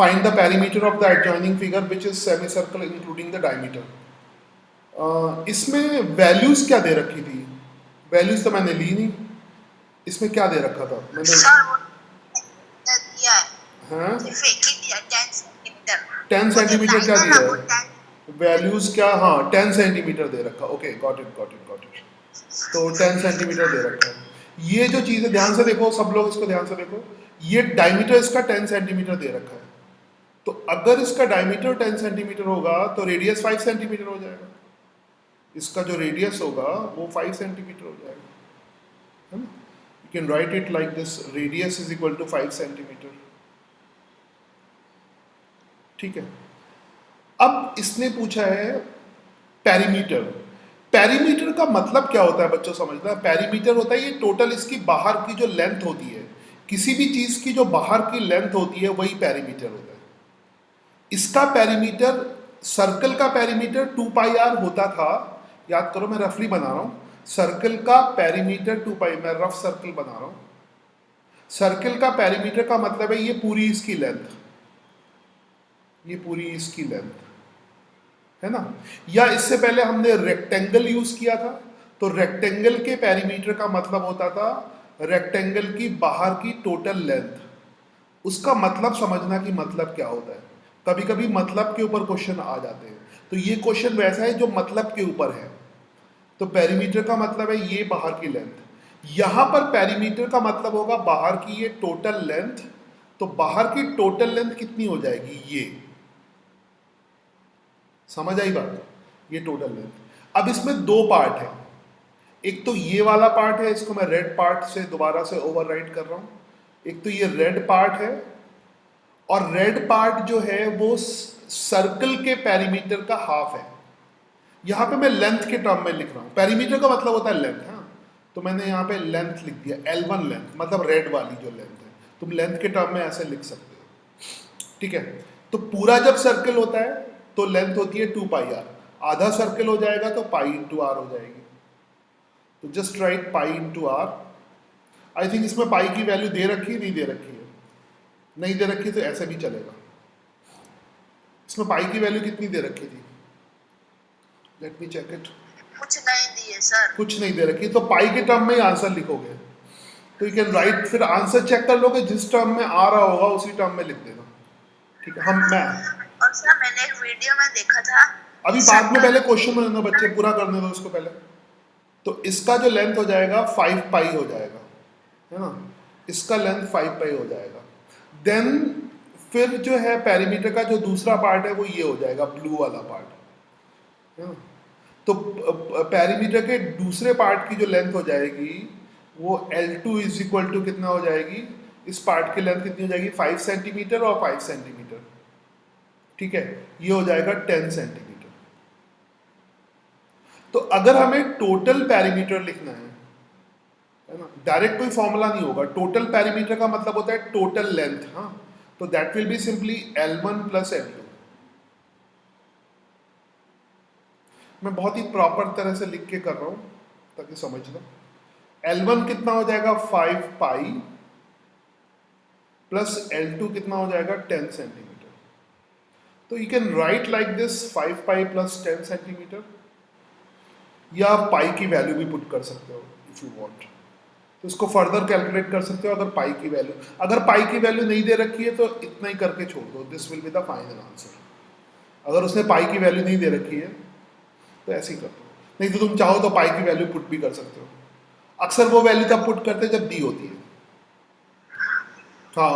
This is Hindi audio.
Find the perimeter of the adjoining figure which is semi circle including the diameter. इसमें वैल्यूज क्या दे रखी थी? वैल्यूज तो मैंने ली नहीं। इसमें क्या दे रखा था मैंने? सर वो दिया है, हाँ, सिर्फ एक ही दिया 10 सेंटीमीटर। 10 वो जो सेंटीमीटर क्या लाइन है दिया ना वो है? 10। वैल्यूज क्या? हाँ, 10 सेंटीमीटर दे रखा। Okay, got it got it got it. तो 10 सेंटीमीटर दे रखा है। ये जो चीज़ है ध्यान से देखो, सब लोग इसको ध्यान से देखो। ये डायमीटर इसका 10 सेंटीमीटर दे रखा है। तो अगर इसका डायमीटर 10 सेंटीमीटर होगा तो रेडियस 5 सेंटीमीटर हो जाएगा। इसका जो रेडियस होगा वो 5 सेंटीमीटर हो जाएगा, है ना? You can write it like this, radius is equal to 5 centimetre. ठीक है। अब इसने पूछा है पेरीमीटर। पेरीमीटर का मतलब क्या होता है बच्चों, समझना। पेरीमीटर होता है ये टोटल इसकी बाहर की जो लेंथ होती है, किसी भी चीज की जो बाहर की लेंथ होती है वही पेरीमीटर होता है। इसका पेरीमीटर, सर्कल का पेरीमीटर 2πr होता था। याद करो, मैं रफली बना रहा हूं। सर्कल का पेरीमीटर 2π, मैं रफ सर्कल बना रहा हूं। सर्कल का पेरीमीटर का मतलब है ये पूरी इसकी लेंथ, ये पूरी इसकी लेंथ, है ना? या इससे पहले हमने रेक्टेंगल यूज किया था, तो रेक्टेंगल के पेरीमीटर का मतलब होता था रेक्टेंगल की बाहर की टोटल लेंथ। उसका मतलब समझना कि मतलब क्या होता है। कभी कभी मतलब के ऊपर क्वेश्चन आ जाते हैं, तो ये क्वेश्चन वैसा है जो मतलब के ऊपर है। तो पेरीमीटर का मतलब है ये बाहर की लेंथ। यहां पर पेरीमीटर का मतलब होगा बाहर की ये टोटल लेंथ। तो बाहर की टोटल लेंथ कितनी हो जाएगी? ये, समझ आई बात? ये टोटल लेंथ। अब इसमें दो पार्ट है। एक तो ये वाला पार्ट है, इसको मैं रेड पार्ट से दोबारा से ओवरराइट कर रहा हूं। एक तो ये रेड पार्ट है, और रेड पार्ट जो है वो सर्कल के पेरीमीटर का हाफ है। यहां पे मैं लेंथ के टर्म में लिख रहा हूं। पेरीमीटर का मतलब होता है लेंथ, हाँ। तो मैंने यहां पे लेंथ लिख दिया, L1 लेंथ, मतलब रेड वाली जो लेंथ है। तुम लेंथ के टर्म में ऐसे लिख सकते हो, ठीक है? तो पूरा जब सर्कल होता है तो लेंथ होती है 2πr। आधा सर्कल हो जाएगा तो पाई इंटू आर हो जाएगी। तो just write pi into r. I think इसमें पाई की वैल्यू दे रखी है, नहीं दे रखी है? नहीं दे रखी तो ऐसे भी चलेगा। इसमें पाई की वैल्यू कितनी दे रखी थी? Let me check it. कुछ नहीं दिए सर। कुछ नहीं दे रखी, तो पाई के टर्म में ही आंसर लिखोगे। तो यू कैन राइट, फिर आंसर चेक कर लोगे, जिस टर्म में आ रहा होगा उसी टर्म में लिख देना, ठीक है? मैं और सर मैंने एक वीडियो में देखा था, अभी बाद में, पहले क्वेश्चन में लेना बच्चे, पूरा करने दो इसको पहले। तो इसका जो लेंथ हो जाएगा 5π हो जाएगा, है ना? इसका लेंथ 5π हो जाएगा। देन फिर जो है पेरीमीटर का जो दूसरा पार्ट है वो ये हो जाएगा, ब्लू वाला पार्ट, है ना? तो पेरीमीटर के दूसरे पार्ट की जो लेंथ हो जाएगी वो L2 इज इक्वल टू कितना हो जाएगी? इस पार्ट की लेंथ कितनी हो जाएगी? 5 सेंटीमीटर और 5 सेंटीमीटर, ठीक है? ये हो जाएगा 10 सेंटीमीटर। तो अगर हमें टोटल पेरीमीटर लिखना है ना, डायरेक्ट कोई फॉर्मूला नहीं होगा। टोटल पेरीमीटर का मतलब होता है टोटल लेंथ, हाँ। तो that will be simply L1 plus L2। मैं बहुत ही प्रॉपर तरह से लिख के कर रहा हूं ताकि समझ लो। L1 कितना हो जाएगा? 5π प्लस L2 कितना हो जाएगा? 10 सेंटीमीटर। तो you can write like this, 5π plus 10 centimetre, या पाई की वैल्यू भी पुट कर सकते हो इफ यू वांट। तो इसको फर्दर कैलकुलेट कर सकते हो अगर पाई की वैल्यू, अगर पाई की वैल्यू नहीं दे रखी है तो इतना ही करके छोड़ दो, this will be the final answer. अगर उसने पाई की वैल्यू नहीं दे रखी है तो ऐसे ही कर दो, नहीं तो तुम चाहो तो पाई की वैल्यू पुट भी कर सकते हो। अक्सर वो वैल्यू तब पुट करते जब दी होती है, हाँ।